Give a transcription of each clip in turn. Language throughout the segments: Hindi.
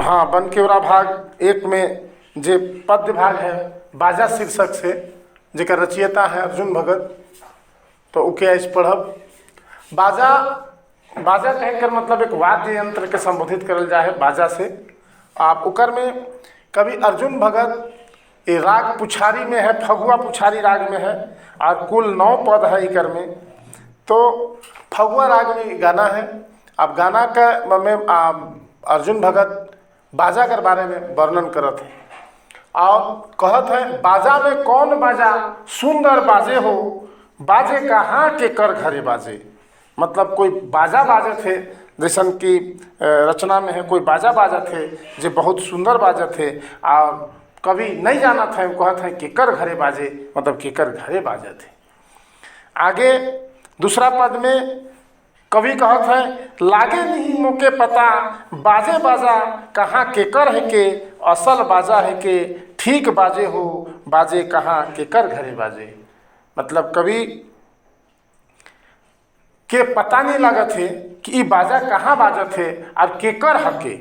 हाँ, बनकेवरा भाग एक में जे पद्य भाग है बाजा शीर्षक से, जेकर रचयिता है अर्जुन भगत। तो उके आज पढ़ब। बाजा बाजा कहकर मतलब एक वाद्य यंत्र के संबोधित करल जाए है बाजा से। आप उकर में कवि अर्जुन भगत ये राग पुछारी में है, फगुआ पुछारी राग में है और कुल 9 पद है इकर में। तो फगुआ राग में गाना है। अब गाना का में अर्जुन भगत बाजा के बारे में वर्णन करत है और कहत है, बाजा में कौन बाजा सुंदर बाजे हो, बाजे कहाँ के कर घरे बाजे। मतलब कोई बाजा बाजे थे जैसन की रचना में है, कोई बाजा बाजा थे जो बहुत सुंदर बाजा थे और कभी नहीं जाना था, कहत है केकर घरे बाजे, मतलब केकर घरे बाजे थे। आगे दूसरा पद में कवि कहत है, लागे नहीं मोके पता बाजे बाजा कहाँ केकर है के, असल बाजा है के ठीक बाजे हो, बाजे कहाँ केकर घरे बाजे। मतलब कवि के पता नहीं लागत है कि ये बाजा कहाँ बाजत है और केकर हके,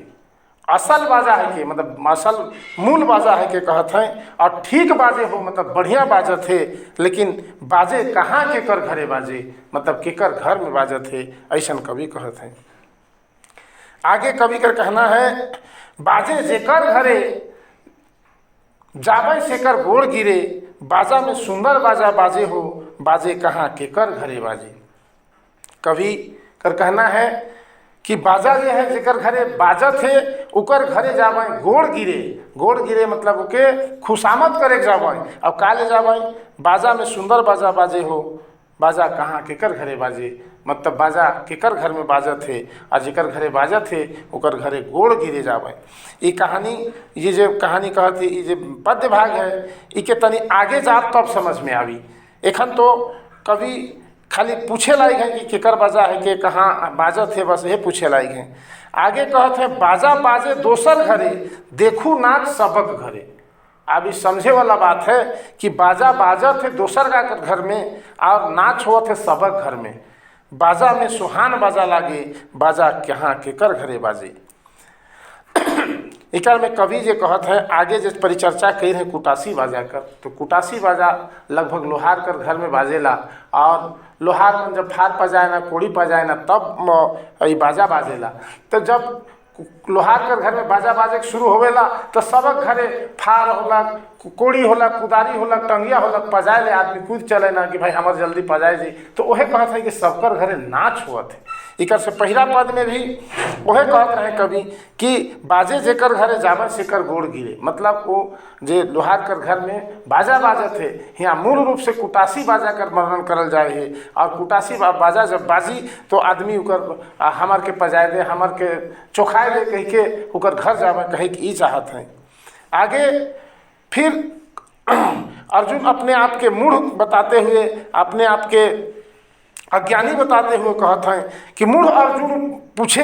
असल बाजा है के मतलब असल मूल बाजा है के कहत है, और ठीक बाजे हो मतलब बढ़िया बाजत है, लेकिन बाजे कहाँ केकर घरे बाजे, मतलब केकर घर में बाजत है, ऐसा कवि कहत है। आगे कवि का कहना है, बाजे जेकर घरे जाबे सेकर गोड़ गिरे, बाजा में सुंदर बाजा बाजे हो, बाजे कहाँ केकर घरे बाजे। कवि का कहना है कि बाजा जो है जेकर घरे बाजत है उकर घरे जावे गोड़ गिरे। गोड़ गिरे मतलब उके खुशामद करे जावे। अब काले जावे बाजा में सुंदर बाजा बाजे हो, बाजा कहाँ केकर घरे बाजे, मतलब बाजा केकर घर में बाजत है और जेकर घरे बाजत है उकर घरे गोड़ गिरे जावे। ये कहानी, ये जो कहानी कहती, ये जो पद्य भाग है इके तनी आगे जात तब समझ में आवी। एखन तो कवि खाली पूछे लायक है कि केकर बाजा है के कहाँ बाजत है, बस ये पूछे लायक है। आगे कहते हैं, बाजा बाजे दोसर घरे देखू नाच सबक घरे। अब इस समझे वाला बात है कि बाजा बाजत है दोसर का घर में और नाच होत है सबक घर में। बाजा में सुहान बाजा लागे, बाजा कहाँ केकर घरे बाजे। इकर में कवि जे कहत है, आगे जो परिचर्चा कही है कुटासी बाजा कर, तो कुटासी बाजा लगभग लोहार कर घर में बाजेला और लोहार में जब फार पजाए ना कोड़ी पजाए ना तब ये बाजा बाजेला। तो जब लोहार कर घर में बाजा बाजे शुरू होवेला तो सबक घरे फार होलक, कोड़ी होलक, कुदारी होलक, टंगिया होलक, पजाए ले आदमी कूद चले ना कि भाई हमारे जल्दी पजाए जी। तो वह कहत है कि सबकर घरे नाच हुआ थे। इकर से पहला पद में भी वह कहत रहे कवि कि बाजे जेकर घरे जावे सेकर गोड़ गिरे। मतलब वो जे लोहार कर घर में बाजा बाजत है, यहाँ मूल रूप से कुटासी बाजा कर वर्णन करल जाए है। और कुटासी बाजा जब बाजी तो आदमी उकर हमार के पजाए दे, हमार के चोखाए दे कह के उकर घर जावे कहे कि ई चाहत है। आगे फिर अर्जुन अपने आप के मूढ़ बताते हुए, अपने आप के अज्ञानी बताते हुए कहते हैं कि मूढ़ अर्जुन पूछे,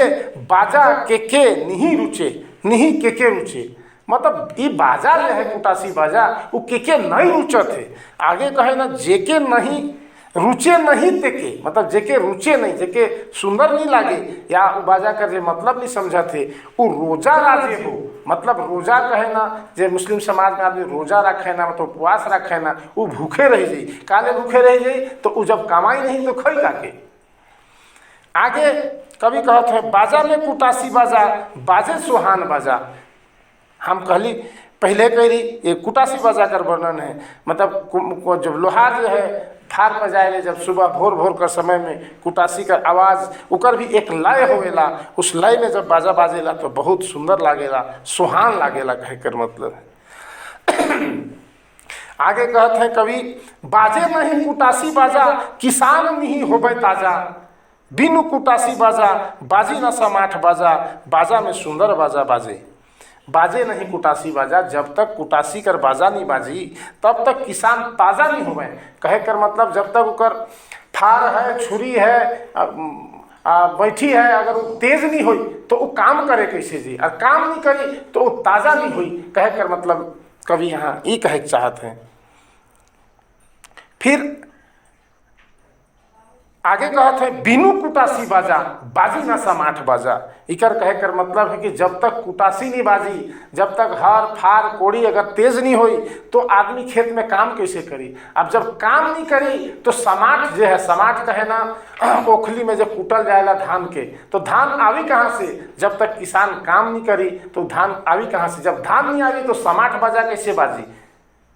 बाजा के नहीं रुचे, नहीं के रुचे। मतलब ये बाजा जो है कुटासी बाजा वो के नहीं रुचत है। आगे कहे ना, जेके नहीं रुचे नहीं तेके, मतलब जेके रुचे नहीं, जेके सुंदर नहीं लागे या वो बाजा कर जे मतलब नहीं समझा थे, वो रोजा राजे हो। मतलब रोजा कहे ना, जे मुस्लिम समाज में आदमी रोजा रखे ना, मतलब उपवास रखे ना, वो भूखे रह जाई। काले भूखे रह जाई तो वो जब कमाई नहीं तो खई काके। आगे कभी कहते हैं, बाजा में कुटासी बाजा बाजे सुहान बाजा। हम कहली पहले कह रही ये कुटासी बाजा कर वर्णन है। मतलब जब लोहार जो है फार बजाए जब सुबह भोर भोर कर समय में कुटासी का आवाज़ उकर भी एक लय होवेला, उस लय में जब बाजा बाजेला तो बहुत सुंदर लागेला, सुहान लागेला कहकर मतलब है। आगे कहते हैं कवि, बाजे नहीं कुटासी बाजा किसान नहीं होबे ताजा, बिनु कुटासी बाजा बाजी न समाठ बाजा, बाजा में सुंदर बाजा बाजे। बाजे नहीं कुटासी बाजा, जब तक कुटासी कर बाजा नहीं बाजी तब तक किसान ताज़ा नहीं हुए। कहे कर मतलब जब तक उकर फार है, छुरी है, बैठी है, अगर वो तेज नहीं हुई तो वो काम करे कैसे जी, और काम नहीं करी तो वो ताज़ा नहीं हुई। कहे कर मतलब कवि यहाँ ये कहे चाहते हैं। फिर आगे कहते हैं बिनु कुटासी बाजा बाजी ना समाठ बाजा। इकर कहे कर मतलब है कि जब तक कुटासी नहीं बाजी, जब तक हर फार कोड़ी अगर तेज नहीं हुई तो आदमी खेत में काम कैसे करी। अब जब काम नहीं करी तो समाठ जो है, समाठ कहे ना ओखली में जब कूटल जाएगा धान के, तो धान आवी कहाँ से, जब तक किसान काम नहीं करी तो धान आवी कहाँ से। जब धान नहीं आवी तो समाठ बाजा कैसे बाजी।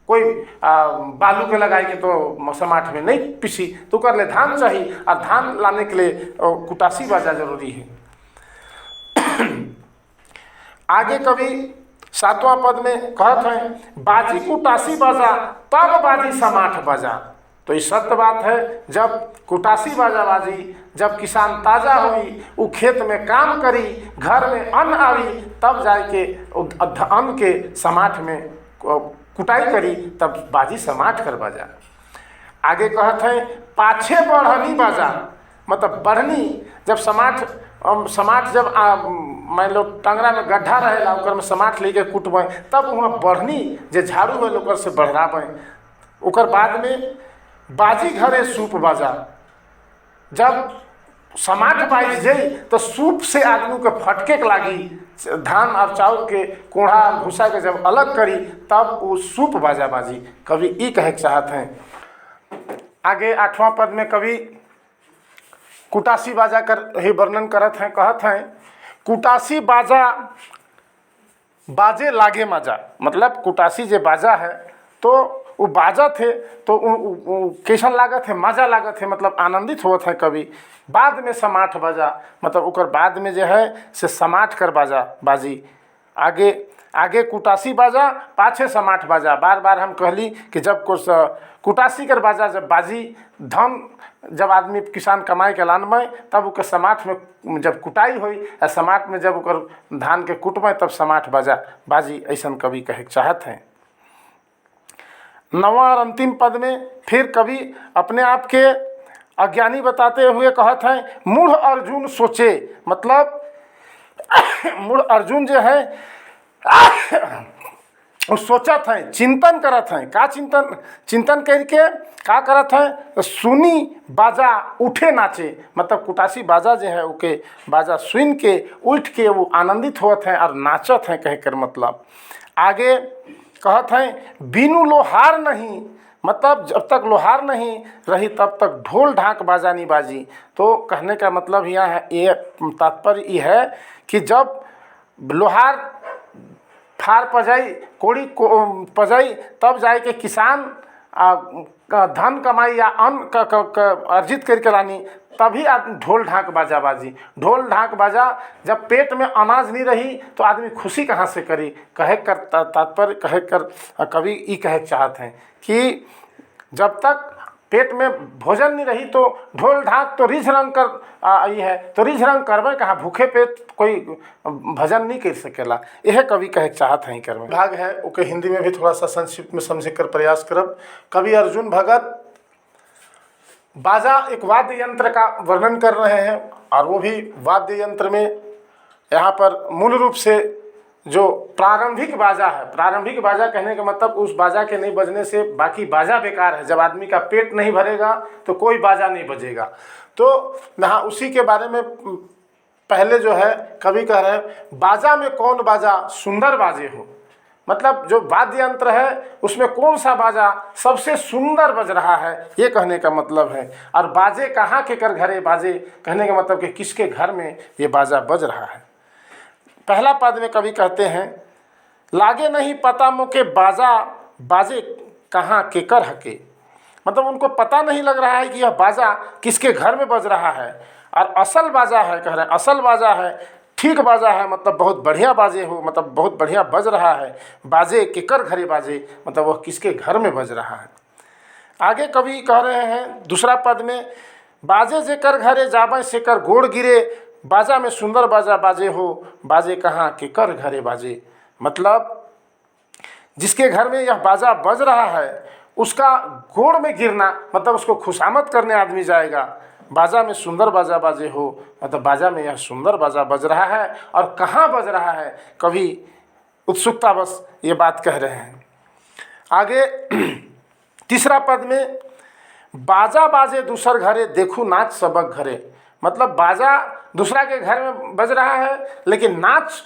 कोई बालू के लगाएंगे तो समाठ में नहीं पिसी, तो कर ले धान चाहिए, और धान लाने के लिए कुटासी बाजा जरूरी है। आगे कवि 7वां पद में कहते हैं बाजी कुटासी बाजा तब बाजी समाठ बाजा। तो ये सत्य बात है, जब कुटासी बाजा बाजी, जब किसान ताजा हुई, वो खेत में काम करी, घर में अन्न आई, तब जाके अन्न के समाठ में कुटाई करी, तब बाजी समाठ कर बाजा। आगे कहते हैं पाछे बढ़नी बाजा, मतलब बढ़नी जब समाठ जब मान लो टंगरा में गड्ढा रहेला, ओकर में समाठ लेके कुटबे, तब वहाँ बढ़नी जे झाड़ू है ओकर से बढ़ाबे। ओकर बाद में बाजी घरे सूप बाजा, जब समाठ बाज जाई तो सूप से आदमी के फटके के लागी, धान और चाउर के कोढ़ा भूसा के जब अलग करी तब वो सूप बाजा बाजी। कवि ई कहे चाहते हैं। आगे 8वां पद में कवि कुटासी बाजा कर ही वर्णन करत हैं, कहत हैं कुटासी बाजा बाजे लागे मजा। मतलब कुटासी जे बाजा है तो वो बाजा थे तो कैसन लागत है, मजा लागत है, मतलब आनंदित होत है कवि। बाद में समाठ बाजा, मतलब ओकर बाद में जो है से समाठ कर बाजा बाजी। आगे कुटासी बाजा पाछे समाठ बाजा। बार बार हम कहली कि जब कुटासी कर बाजा जब बाजी, धन जब आदमी किसान कमाई के लान में, तब ओकर समाठ में जब कुटाई हुई, समाठ में जब ओकर धान के कुटबे तब समाठ बाजा बाजी। ऐसा कवि कहे चाहत हैं। 9वां और अंतिम पद में फिर कवि अपने आप के अज्ञानी बताते हुए कहते हैं मूढ़ अर्जुन सोचे। मतलब मूढ़ अर्जुन जो है वो सोचत हैं, चिंतन करत हैं। का चिंतन करके का करत हैं, सुनी बाजा उठे नाचे। मतलब कुटासी बाजा जो है ओके बाजा सुन के उठ के वो आनंदित होत हैं और नाचत हैं कह कर। मतलब आगे कहत हैं बिनु लोहार नहीं, मतलब जब तक लोहार नहीं रही तब तक ढोल ढाक बाजा नहीं बाजी। तो कहने का मतलब यहाँ है, ये तात्पर्य ये है कि जब लोहार फार पजाई, कोड़ी को पजाई, तब जाए के किसान धन कमाई या अन्न अर्जित करके लानी, तभी आदमी ढोल ढाक बाजा बाजी। ढोल ढाक बाजा जब पेट में अनाज नहीं रही तो आदमी खुशी कहाँ से करी। कहे कर तात्पर्य कहे कर कवि ई कहे चाहते हैं कि जब तक पेट में भोजन नहीं रही तो ढोल ढाक तो रिझ रंग कर ये है, तो रिझ रंग करवे कहाँ, भूखे पेट कोई भजन नहीं कर सकेला। यह कवि कहे चाहत हैं करवे। भाग है ओके हिंदी में भी थोड़ा सा संक्षिप्त में समझे कर प्रयास करब। कवि अर्जुन भगत बाजा एक वाद्य यंत्र का वर्णन कर रहे हैं, और वो भी वाद्य यंत्र में यहाँ पर मूल रूप से जो प्रारंभिक बाजा है, प्रारंभिक बाजा कहने का मतलब उस बाजा के नहीं बजने से बाकी बाजा बेकार है। जब आदमी का पेट नहीं भरेगा तो कोई बाजा नहीं बजेगा। तो यहाँ उसी के बारे में पहले जो है कवि कह रहे हैं बाजा में कौन बाजा सुंदर बाजे हो। मतलब जो वाद्य यंत्र है उसमें कौन सा बाजा सबसे सुंदर बज रहा है, ये कहने का मतलब है। और बाजे कहाँ के कर घरे बाजे, कहने का मतलब कि किसके घर में ये बाजा बज रहा है। पहला पद में कवि कहते हैं लागे नहीं पता मोके बाजा बाजे कहाँ के कर हके। मतलब उनको पता नहीं लग रहा है कि यह बाजा किसके घर में बज रहा है। और असल बाजा है, कह रहे हैं असल बाजा है, ठीक बाजा है, मतलब बहुत बढ़िया बाजे हो, मतलब बहुत बढ़िया बज रहा है। बाजे के कर घरे बाजे, मतलब वह किसके घर में बज रहा है। आगे कवि कह रहे हैं दूसरा पद में बाजे जे कर घरे जाबे से कर गोड़ गिरे, बाजा में सुंदर बाजा बाजे हो, बाजे कहाँ के कर घरे बाजे। मतलब जिसके घर में यह बाजा बज रहा है उसका गोड़ में गिरना, मतलब उसको खुशामद करने आदमी जाएगा। बाजा में सुंदर बाजा बाजे हो, मतलब बाजा में यह सुंदर बाजा बज रहा है, और कहाँ बज रहा है कभी उत्सुकता बस ये बात कह रहे हैं। आगे तीसरा पद में बाजा बाजे दूसर घरे देखूँ नाच सबक घरे। मतलब बाजा दूसरा के घर में बज रहा है लेकिन नाच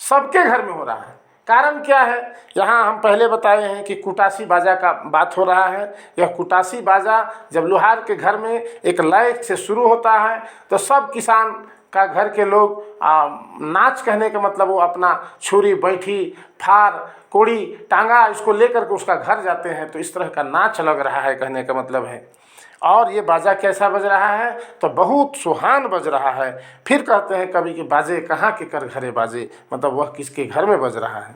सबके घर में हो रहा है। कारण क्या है? यहाँ हम पहले बताए हैं कि कुटासी बाजा का बात हो रहा है। यह कुटासी बाजा जब लोहार के घर में एक लय से शुरू होता है तो सब किसान का घर के लोग नाच, कहने का मतलब वो अपना छुरी बैठी फार कोड़ी टांगा इसको लेकर के उसका घर जाते हैं। तो इस तरह का नाच लग रहा है, कहने का मतलब है। और ये बाजा कैसा बज रहा है? तो बहुत सुहान बज रहा है। फिर कहते हैं कवि कि बाजे कहाँ के कर घरे बाजे, मतलब वह किसके घर में बज रहा है।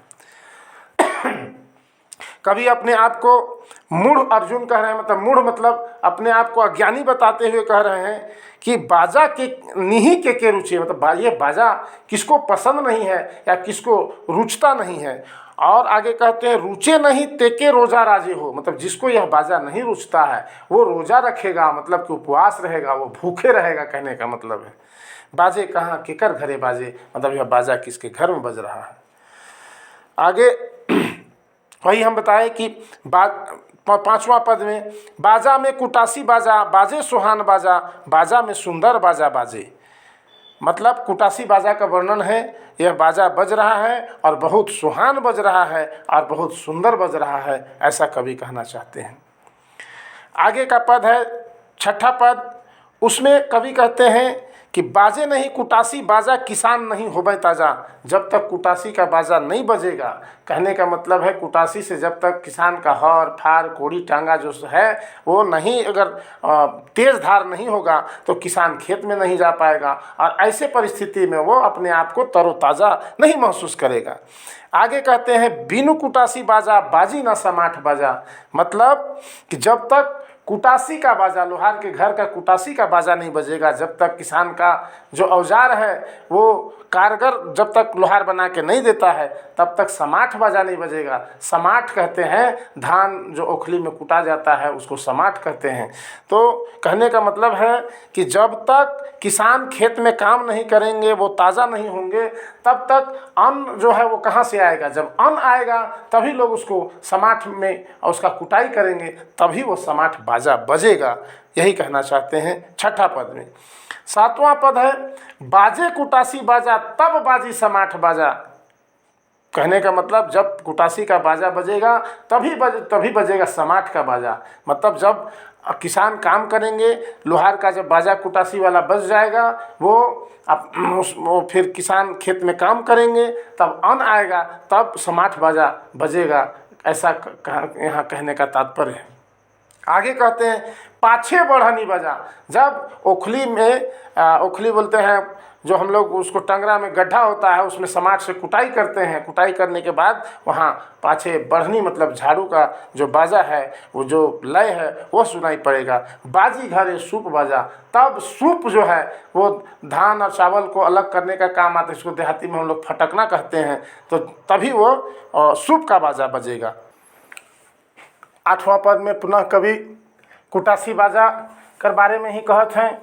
कवि अपने आप को मूढ़ अर्जुन कह रहे हैं, मतलब मूढ़ मतलब अपने आप को अज्ञानी बताते हुए कह रहे हैं कि बाजा के निही के रुचि, मतलब ये बाजा किसको पसंद नहीं है या किसको रुचता नहीं है। और आगे कहते हैं रुचे नहीं तेके रोजा राजे हो, मतलब जिसको यह बाजा नहीं रुचता है वो रोजा रखेगा, मतलब कि उपवास रहेगा, वो भूखे रहेगा, कहने का मतलब है। बाजे कहाँ केकर घरे बाजे, मतलब यह बाजा किसके घर में बज रहा है। आगे वही हम बताए कि पांचवा पद में बाजा में कुटासी बाजा बाजे सुहान बाजा, बाजा में सुंदर बाजा बाजे, मतलब कुटासी बाजा का वर्णन है। यह बाजा बज रहा है और बहुत सुहान बज रहा है और बहुत सुंदर बज रहा है, ऐसा कवि कहना चाहते हैं। आगे का पद है छठा पद, उसमें कवि कहते हैं कि बाजे नहीं कुटासी बाजा किसान नहीं होबे ताजा। जब तक कुटासी का बाजा नहीं बजेगा, कहने का मतलब है कुटासी से जब तक किसान का हर फार कोड़ी टांगा जो है वो नहीं, अगर तेज धार नहीं होगा तो किसान खेत में नहीं जा पाएगा और ऐसे परिस्थिति में वो अपने आप को तरोताज़ा नहीं महसूस करेगा। आगे कहते हैं बिनु कुटासी बाजा बाजी ना समाठ बाजा, मतलब कि जब तक कुटासी का बाजा, लोहार के घर का कुटासी का बाजा नहीं बजेगा, जब तक किसान का जो औजार है वो कारगर जब तक लोहार बना के नहीं देता है तब तक समाठ बाजा नहीं बजेगा। समाठ कहते हैं धान जो ओखली में कुटा जाता है उसको समाठ कहते हैं। तो कहने का मतलब है कि जब तक किसान खेत में काम नहीं करेंगे, वो ताज़ा नहीं होंगे, तब तक अन्न जो है वो कहाँ से आएगा। जब अन्न आएगा तभी लोग उसको समाठ में उसका कुटाई करेंगे, तभी वो समाठ बाजा बजेगा। यही कहना चाहते हैं छठा पद में। सातवां पद है बाजे कुटासी बाजा तब बाजी समाठ बाजा, कहने का मतलब जब कुटासी का बाजा बजेगा तभी बजेगा समाठ का बाजा। मतलब जब किसान काम करेंगे, लोहार का जब बाजा कुटासी वाला बज जाएगा, वो फिर किसान खेत में काम करेंगे, तब अन्न आएगा, तब समाठ बाजा बजेगा, ऐसा यहाँ कहने का तात्पर्य है। आगे कहते हैं पाछे बढ़नी बाजा, जब ओखली में ओखली बोलते हैं जो हम लोग उसको टंगरा में गड्ढा होता है उसमें समाट से कुटाई करते हैं, कुटाई करने के बाद वहाँ पाछे बढ़नी मतलब झाड़ू का जो बाजा है, वो जो लय है वो सुनाई पड़ेगा। बाजी घरे सूप बाजा, तब सूप जो है वो धान और चावल को अलग करने का काम आता है, इसको देहाती में हम लोग फटकना कहते हैं, तो तभी वो सूप का बाजा बजेगा। आठवां पद में पुनः कवि कुटासी बाजा के बारे में ही कहते हैं।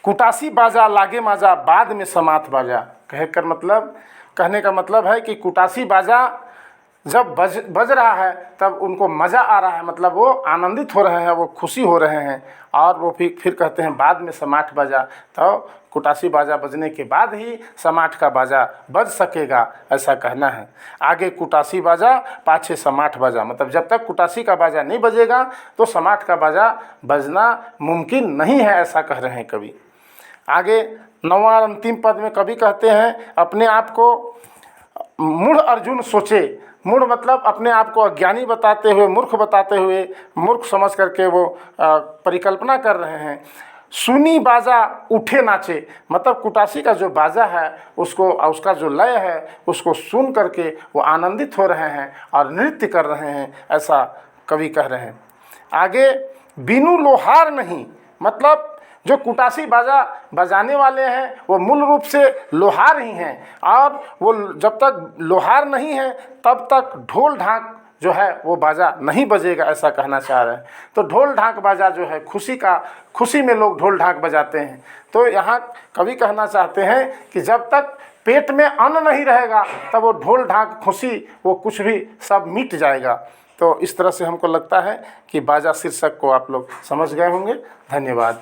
कुटासी बाजा लागे माजा बाद में समात बाजा, कहने का मतलब है कि कुटासी बाजा जब बज रहा है तब उनको मज़ा आ रहा है, मतलब वो आनंदित हो रहे हैं, वो खुशी हो रहे हैं। और वो फिर कहते हैं बाद में समाठ बाजा, तो कुटासी बाजा बजने के बाद ही समाठ का बाजा बज सकेगा, ऐसा कहना है। आगे कुटासी बाजा पाछे समाठ बाजा, मतलब जब तक कुटासी का बाजा नहीं बजेगा तो समाठ का बाजा बजना मुमकिन नहीं है, ऐसा कह रहे हैं कवि। आगे नौवां अंतिम पद में कवि कहते हैं अपने आप को मूढ़ अर्जुन सोचे। मूढ़ मतलब अपने आप को अज्ञानी बताते हुए, मूर्ख बताते हुए, मूर्ख समझ करके वो परिकल्पना कर रहे हैं। सुनी बाजा उठे नाचे, मतलब कुटासी का जो बाजा है उसका जो लय है उसको सुन करके वो आनंदित हो रहे हैं और नृत्य कर रहे हैं, ऐसा कवि कह रहे हैं। आगे बिनु लोहार नहीं, मतलब जो कुटासी बाजा बजाने वाले हैं वो मूल रूप से लोहार ही हैं, और वो जब तक लोहार नहीं है तब तक ढोल ढाक जो है वो बाजा नहीं बजेगा, ऐसा कहना चाह रहे हैं। तो ढोल ढाक बाजा जो है खुशी में लोग ढोल ढाक बजाते हैं। तो यहाँ कवि कहना चाहते हैं कि जब तक पेट में अन्न नहीं रहेगा तब वो ढोल ढाक खुशी वो कुछ भी सब मिट जाएगा। तो इस तरह से हमको लगता है कि बाजा शीर्षक को आप लोग समझ गए होंगे। धन्यवाद।